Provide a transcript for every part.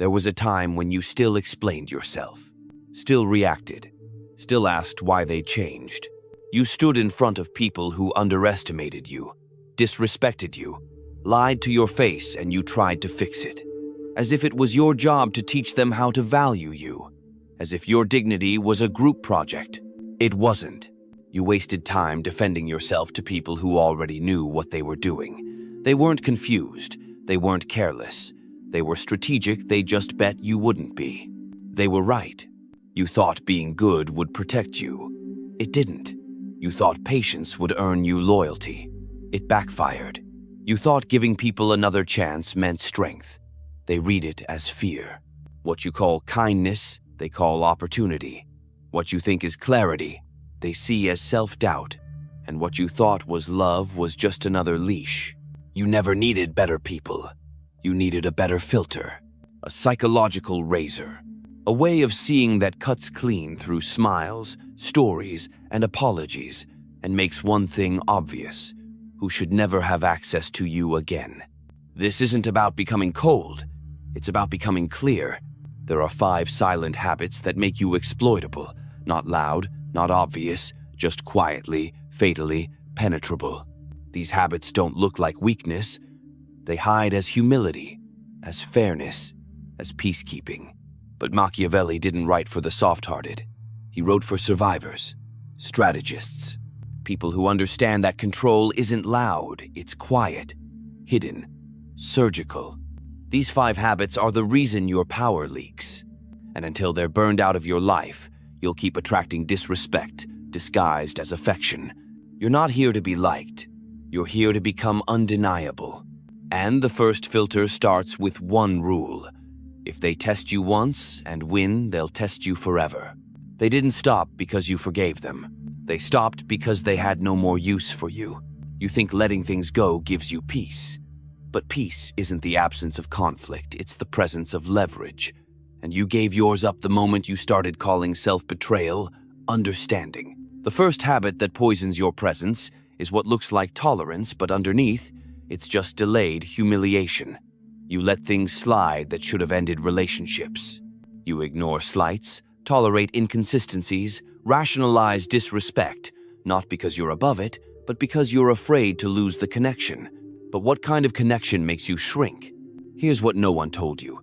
There was a time when you still explained yourself, still reacted, still asked why they changed. You stood in front of people who underestimated you, disrespected you, lied to your face, and you tried to fix it. As if it was your job to teach them how to value you. As if your dignity was a group project. It wasn't. You wasted time defending yourself to people who already knew what they were doing. They weren't confused. They weren't careless. They were strategic. They just bet you wouldn't be. They were right. You thought being good would protect you. It didn't. You thought patience would earn you loyalty. It backfired. You thought giving people another chance meant strength. They read it as fear. What you call kindness, they call opportunity. What you think is clarity, they see as self-doubt. And what you thought was love was just another leash. You never needed better people. You needed a better filter, a psychological razor, a way of seeing that cuts clean through smiles, stories, and apologies, and makes one thing obvious: who should never have access to you again. This isn't about becoming cold. It's about becoming clear. There are 5 silent habits that make you exploitable, not loud, not obvious, just quietly, fatally penetrable. These habits don't look like weakness. They hide as humility, as fairness, as peacekeeping. But Machiavelli didn't write for the soft-hearted. He wrote for survivors, strategists, people who understand that control isn't loud, it's quiet, hidden, surgical. These 5 habits are the reason your power leaks. And until they're burned out of your life, you'll keep attracting disrespect, disguised as affection. You're not here to be liked. You're here to become undeniable. And the first filter starts with one rule. If they test you once and win, they'll test you forever. They didn't stop because you forgave them. They stopped because they had no more use for you. You think letting things go gives you peace. But peace isn't the absence of conflict, it's the presence of leverage. And you gave yours up the moment you started calling self-betrayal understanding. The first habit that poisons your presence is what looks like tolerance, but underneath, it's just delayed humiliation. You let things slide that should have ended relationships. You ignore slights, tolerate inconsistencies, rationalize disrespect, not because you're above it, but because you're afraid to lose the connection. But what kind of connection makes you shrink? Here's what no one told you.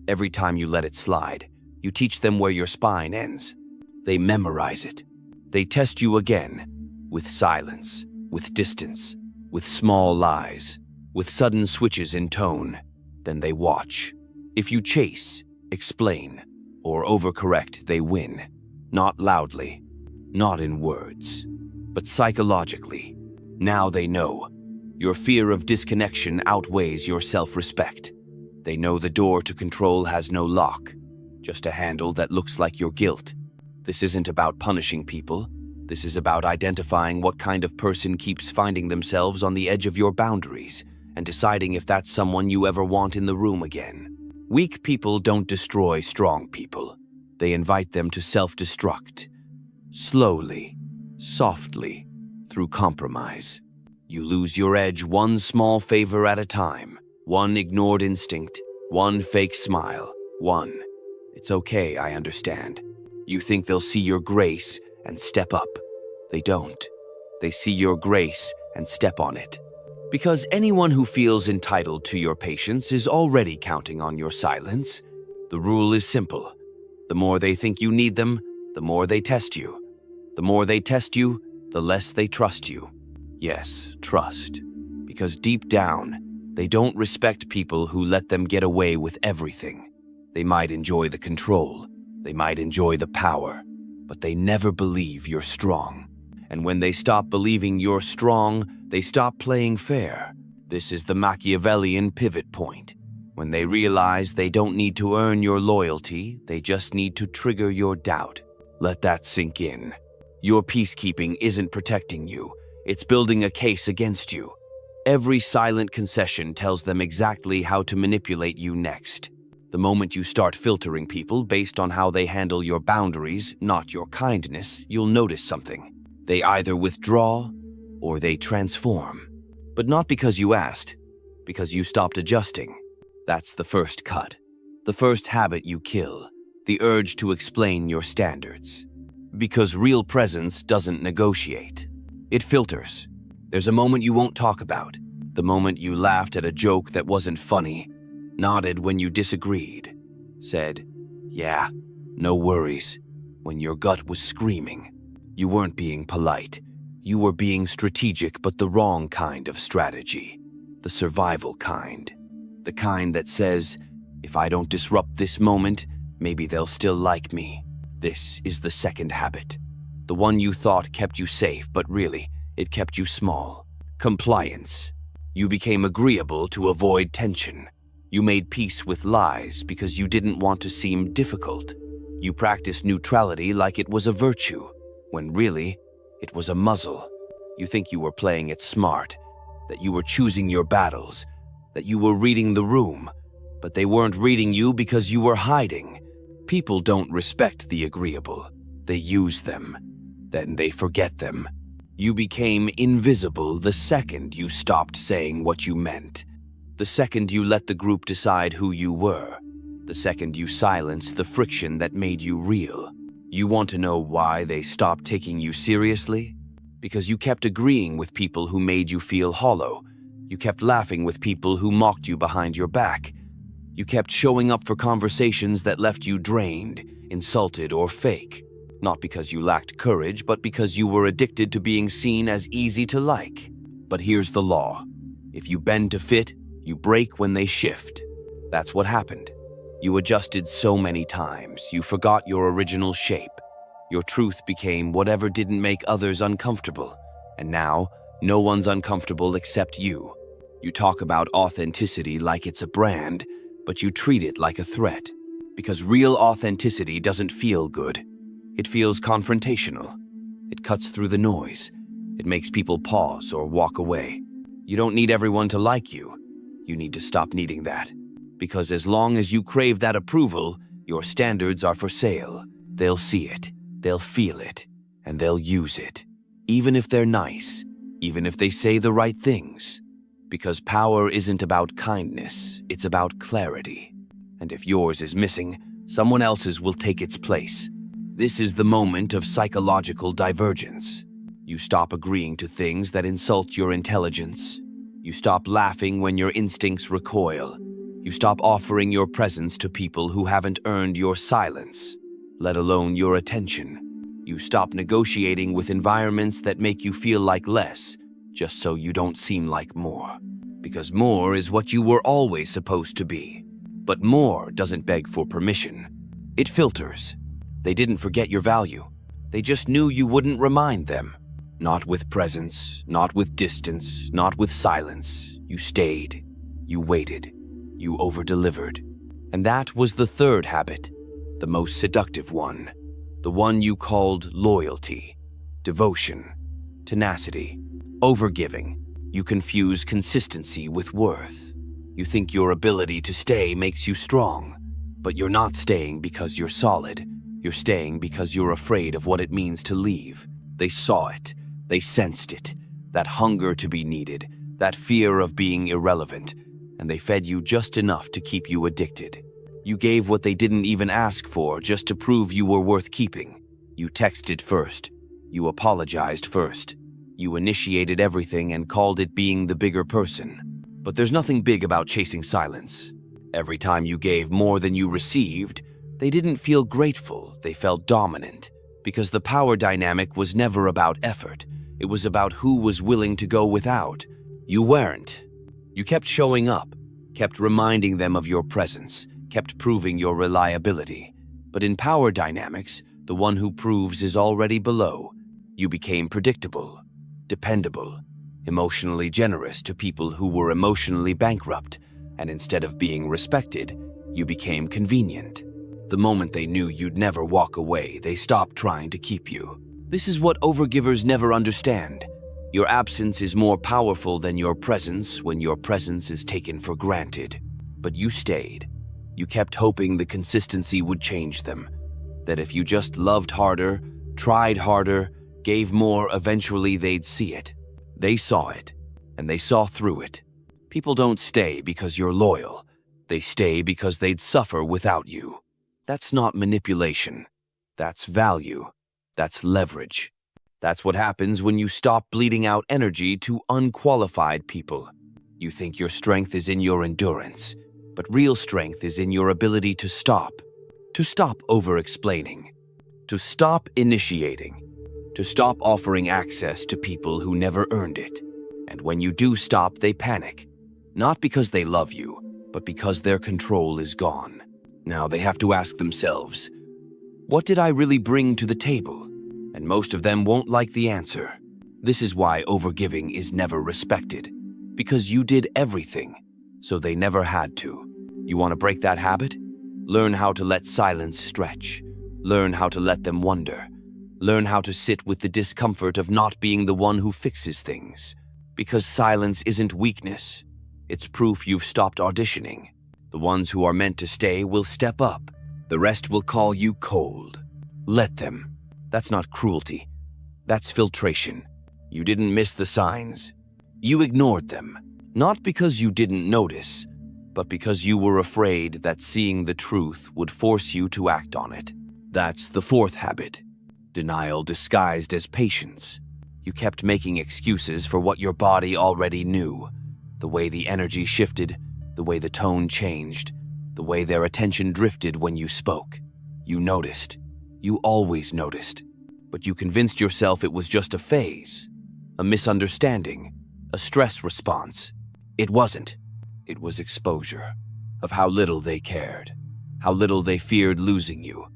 Every time you let it slide, you teach them where your spine ends. They memorize it. They test you again, with silence, with distance, with small lies, with sudden switches in tone. Then they watch. If you chase, explain, or overcorrect, they win. Not loudly, not in words, but psychologically. Now they know. Your fear of disconnection outweighs your self-respect. They know the door to control has no lock, just a handle that looks like your guilt. This isn't about punishing people. This is about identifying what kind of person keeps finding themselves on the edge of your boundaries and deciding if that's someone you ever want in the room again. Weak people don't destroy strong people. They invite them to self-destruct. Slowly, softly, through compromise. You lose your edge one small favor at a time. One ignored instinct, one fake smile, one. It's okay, I understand. You think they'll see your grace and step up. They don't. They see your grace and step on it. Because anyone who feels entitled to your patience is already counting on your silence. The rule is simple. The more they think you need them, the more they test you. The more they test you, the less they trust you. Yes, trust. Because deep down, they don't respect people who let them get away with everything. They might enjoy the control. They might enjoy the power. But they never believe you're strong. And when they stop believing you're strong, they stop playing fair. This is the Machiavellian pivot point. When they realize they don't need to earn your loyalty, they just need to trigger your doubt. Let that sink in. Your peacekeeping isn't protecting you. It's building a case against you. Every silent concession tells them exactly how to manipulate you next. The moment you start filtering people based on how they handle your boundaries, not your kindness, you'll notice something. They either withdraw or they transform. But not because you asked, because you stopped adjusting. That's the first cut. The first habit you kill, the urge to explain your standards. Because real presence doesn't negotiate. It filters. There's a moment you won't talk about. The moment you laughed at a joke that wasn't funny, nodded when you disagreed, said, "Yeah, no worries," when your gut was screaming. You weren't being polite. You were being strategic, but the wrong kind of strategy. The survival kind. The kind that says, if I don't disrupt this moment, maybe they'll still like me. This is the second habit. The one you thought kept you safe, but really, it kept you small. Compliance. You became agreeable to avoid tension. You made peace with lies because you didn't want to seem difficult. You practiced neutrality like it was a virtue, when really, it was a muzzle. You think you were playing it smart, that you were choosing your battles, that you were reading the room, but they weren't reading you because you were hiding. People don't respect the agreeable. They use them. Then they forget them. You became invisible the second you stopped saying what you meant. The second you let the group decide who you were. The second you silenced the friction that made you real. You want to know why they stopped taking you seriously? Because you kept agreeing with people who made you feel hollow. You kept laughing with people who mocked you behind your back. You kept showing up for conversations that left you drained, insulted, or fake. Not because you lacked courage, but because you were addicted to being seen as easy to like. But here's the law. If you bend to fit, you break when they shift. That's what happened. You adjusted so many times, you forgot your original shape. Your truth became whatever didn't make others uncomfortable. And now, no one's uncomfortable except you. You talk about authenticity like it's a brand, but you treat it like a threat. Because real authenticity doesn't feel good. It feels confrontational. It cuts through the noise. It makes people pause or walk away. You don't need everyone to like you. You need to stop needing that. Because as long as you crave that approval, your standards are for sale. They'll see it, they'll feel it, and they'll use it. Even if they're nice, even if they say the right things. Because power isn't about kindness, it's about clarity. And if yours is missing, someone else's will take its place. This is the moment of psychological divergence. You stop agreeing to things that insult your intelligence. You stop laughing when your instincts recoil. You stop offering your presence to people who haven't earned your silence, let alone your attention. You stop negotiating with environments that make you feel like less, just so you don't seem like more. Because more is what you were always supposed to be. But more doesn't beg for permission. It filters. They didn't forget your value. They just knew you wouldn't remind them. Not with presence, not with distance, not with silence. You stayed. You waited. You over-delivered. And that was the third habit, the most seductive one. The one you called loyalty, devotion, tenacity, overgiving. You confuse consistency with worth. You think your ability to stay makes you strong. But you're not staying because you're solid. You're staying because you're afraid of what it means to leave. They saw it. They sensed it. That hunger to be needed. That fear of being irrelevant. And they fed you just enough to keep you addicted. You gave what they didn't even ask for just to prove you were worth keeping. You texted first. You apologized first. You initiated everything and called it being the bigger person. But there's nothing big about chasing silence. Every time you gave more than you received, they didn't feel grateful, they felt dominant. Because the power dynamic was never about effort. It was about who was willing to go without. You weren't. You kept showing up, kept reminding them of your presence, kept proving your reliability. But in power dynamics, the one who proves is already below. You became predictable, dependable, emotionally generous to people who were emotionally bankrupt, and instead of being respected, you became convenient. The moment they knew you'd never walk away, they stopped trying to keep you. This is what overgivers never understand. Your absence is more powerful than your presence when your presence is taken for granted. But you stayed. You kept hoping the consistency would change them. That if you just loved harder, tried harder, gave more, eventually they'd see it. They saw it, and they saw through it. People don't stay because you're loyal. They stay because they'd suffer without you. That's not manipulation. That's value. That's leverage. That's what happens when you stop bleeding out energy to unqualified people. You think your strength is in your endurance, but real strength is in your ability to stop over-explaining, to stop initiating, to stop offering access to people who never earned it. And when you do stop, they panic, not because they love you, but because their control is gone. Now they have to ask themselves, what did I really bring to the table? And most of them won't like the answer. This is why overgiving is never respected, because you did everything, so they never had to. You want to break that habit? Learn how to let silence stretch. Learn how to let them wonder. Learn how to sit with the discomfort of not being the one who fixes things. Because silence isn't weakness. It's proof you've stopped auditioning. The ones who are meant to stay will step up. The rest will call you cold. Let them. That's not cruelty. That's filtration. You didn't miss the signs. You ignored them. Not because you didn't notice, but because you were afraid that seeing the truth would force you to act on it. That's the fourth habit. Denial disguised as patience. You kept making excuses for what your body already knew. The way the energy shifted, the way the tone changed, the way their attention drifted when you spoke. You noticed. You always noticed. But you convinced yourself it was just a phase, a misunderstanding, a stress response. It wasn't. It was exposure of how little they cared, how little they feared losing you,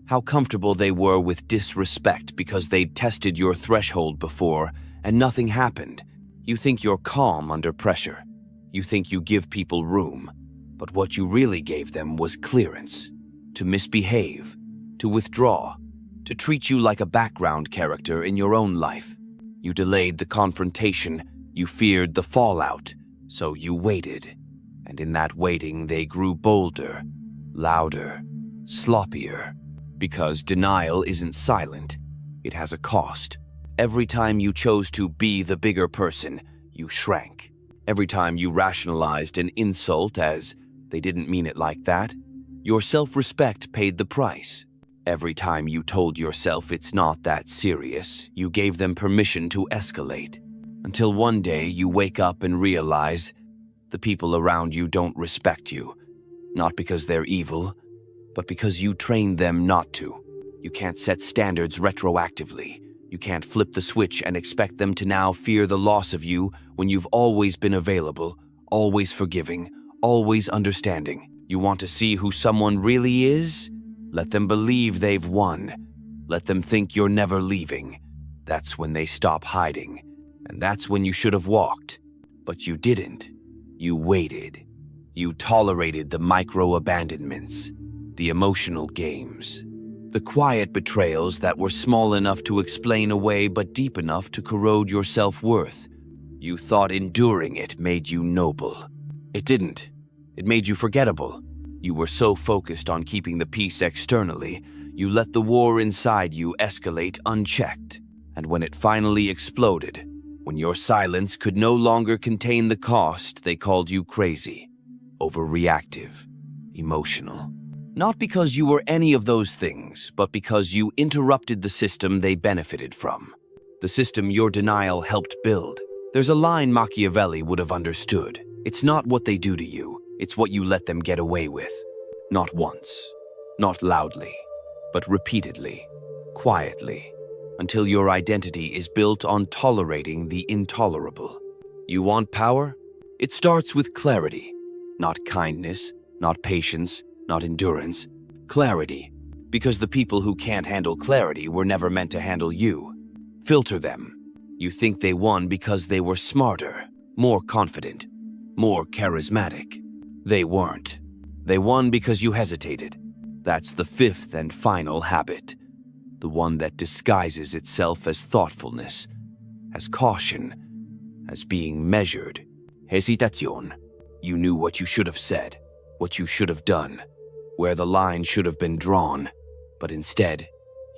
how comfortable they were with disrespect because they'd tested your threshold before and nothing happened. You think you're calm under pressure. You think you give people room, but what you really gave them was clearance, to misbehave, to withdraw, to treat you like a background character in your own life. You delayed the confrontation, you feared the fallout, so you waited. And in that waiting, they grew bolder, louder, sloppier. Because denial isn't silent, it has a cost. Every time you chose to be the bigger person, you shrank. Every time you rationalized an insult as, they didn't mean it like that, your self-respect paid the price. Every time you told yourself it's not that serious, you gave them permission to escalate. Until one day you wake up and realize the people around you don't respect you, not because they're evil, but because you trained them not to. You can't set standards retroactively. You can't flip the switch and expect them to now fear the loss of you when you've always been available, always forgiving, always understanding. You want to see who someone really is? Let them believe they've won. Let them think you're never leaving. That's when they stop hiding. And that's when you should have walked. But you didn't. You waited. You tolerated the micro-abandonments, the emotional games, the quiet betrayals that were small enough to explain away but deep enough to corrode your self-worth. You thought enduring it made you noble. It didn't. It made you forgettable. You were so focused on keeping the peace externally, you let the war inside you escalate unchecked. And when it finally exploded, when your silence could no longer contain the cost, they called you crazy, overreactive, emotional. Not because you were any of those things, but because you interrupted the system they benefited from. The system your denial helped build. There's a line Machiavelli would have understood. It's not what they do to you, it's what you let them get away with. Not once, not loudly, but repeatedly, quietly, until your identity is built on tolerating the intolerable. You want power? It starts with clarity, not kindness, not patience, not endurance. Clarity, because the people who can't handle clarity were never meant to handle you. Filter them. You think they won because they were smarter, more confident, more charismatic. They weren't. They won because you hesitated. That's the fifth and final habit. The one that disguises itself as thoughtfulness, as caution, as being measured. Hesitación. You knew what you should have said, what you should have done, where the line should have been drawn, but instead,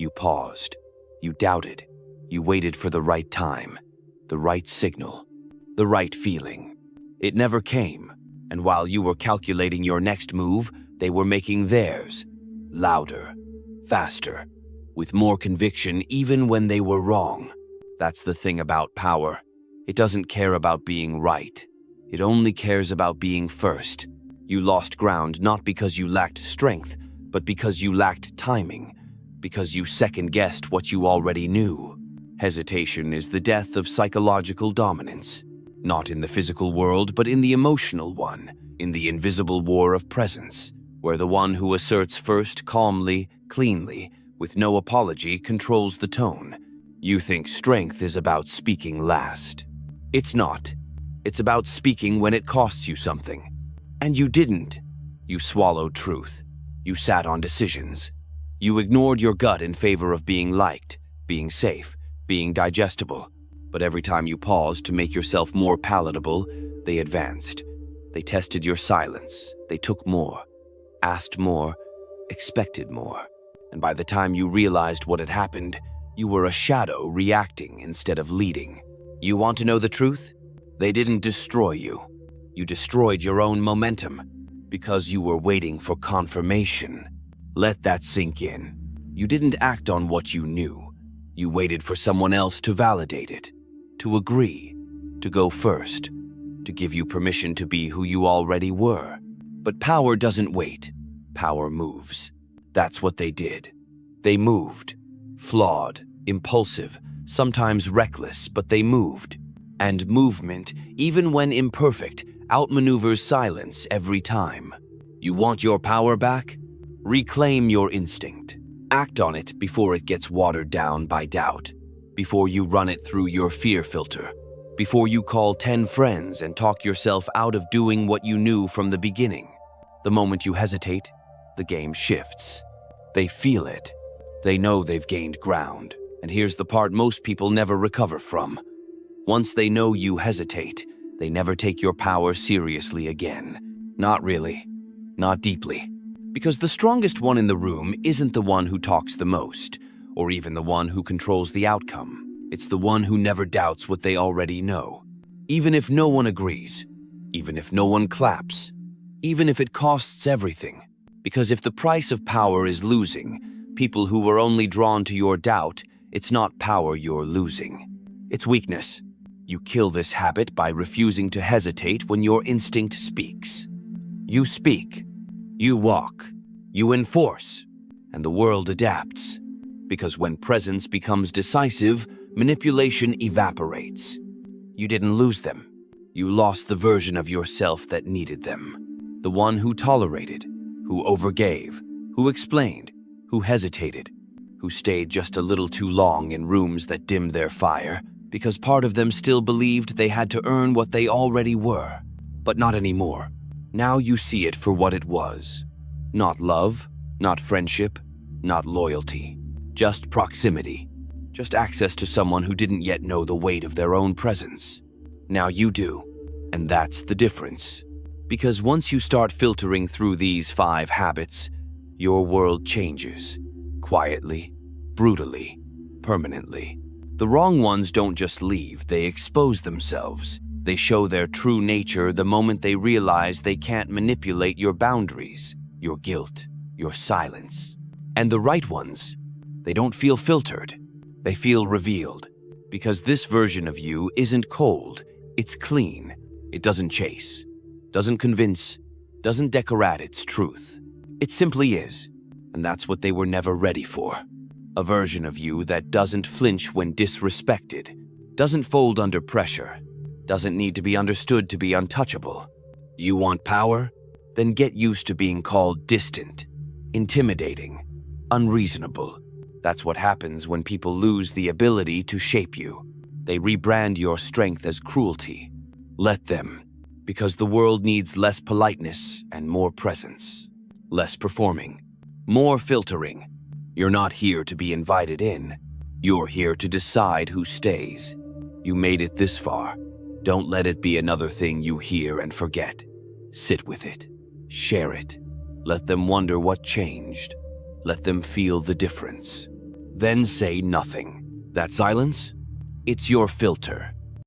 you paused, you doubted, you waited for the right time, the right signal, the right feeling. It never came. And while you were calculating your next move, they were making theirs. Louder, faster, with more conviction even when they were wrong. That's the thing about power. It doesn't care about being right. It only cares about being first. You lost ground not because you lacked strength, but because you lacked timing, because you second-guessed what you already knew. Hesitation is the death of psychological dominance. Not in the physical world, but in the emotional one, in the invisible war of presence, where the one who asserts first calmly, cleanly, with no apology controls the tone. You think strength is about speaking last. It's not. It's about speaking when it costs you something. And you didn't. You swallowed truth. You sat on decisions. You ignored your gut in favor of being liked, being safe, being digestible. But every time you paused to make yourself more palatable, they advanced. They tested your silence. They took more, asked more, expected more. And by the time you realized what had happened, you were a shadow reacting instead of leading. You want to know the truth? They didn't destroy you. You destroyed your own momentum because you were waiting for confirmation. Let that sink in. You didn't act on what you knew. You waited for someone else to validate it, to agree, to go first, to give you permission to be who you already were. But power doesn't wait. Power moves. That's what they did. They moved. Flawed, impulsive, sometimes reckless, but they moved. And movement, even when imperfect, outmaneuvers silence every time. You want your power back? Reclaim your instinct. Act on it before it gets watered down by doubt. Before you run it through your fear filter. Before you call 10 friends and talk yourself out of doing what you knew from the beginning. The moment you hesitate, the game shifts. They feel it. They know they've gained ground. And here's the part most people never recover from. Once they know you hesitate, they never take your power seriously again. Not really. Not deeply. Because the strongest one in the room isn't the one who talks the most, or even the one who controls the outcome. It's the one who never doubts what they already know. Even if no one agrees. Even if no one claps. Even if it costs everything. Because if the price of power is losing, people who were only drawn to your doubt, it's not power you're losing. It's weakness. You kill this habit by refusing to hesitate when your instinct speaks. You speak. You walk. You enforce. And the world adapts. Because when presence becomes decisive, manipulation evaporates. You didn't lose them. You lost the version of yourself that needed them. The one who tolerated, who overgave, who explained, who hesitated, who stayed just a little too long in rooms that dimmed their fire, because part of them still believed they had to earn what they already were. But not anymore. Now you see it for what it was. Not love, not friendship, not loyalty. Just proximity. Just access to someone who didn't yet know the weight of their own presence. Now you do. And that's the difference. Because once you start filtering through these 5 habits, your world changes. Quietly, brutally, permanently. The wrong ones don't just leave, they expose themselves. They show their true nature the moment they realize they can't manipulate your boundaries, your guilt, your silence. And the right ones, they don't feel filtered. They feel revealed. Because this version of you isn't cold, it's clean. It doesn't chase, doesn't convince, doesn't decorate its truth. It simply is. And that's what they were never ready for. A version of you that doesn't flinch when disrespected, doesn't fold under pressure, doesn't need to be understood to be untouchable. You want power? Then get used to being called distant, intimidating, unreasonable. That's what happens when people lose the ability to shape you. They rebrand your strength as cruelty. Let them, because the world needs less politeness and more presence. Less performing, more filtering. You're not here to be invited in. You're here to decide who stays. You made it this far. Don't let it be another thing you hear and forget. Sit with it. Share it. Let them wonder what changed. Let them feel the difference. Then say nothing. That silence? It's your filter.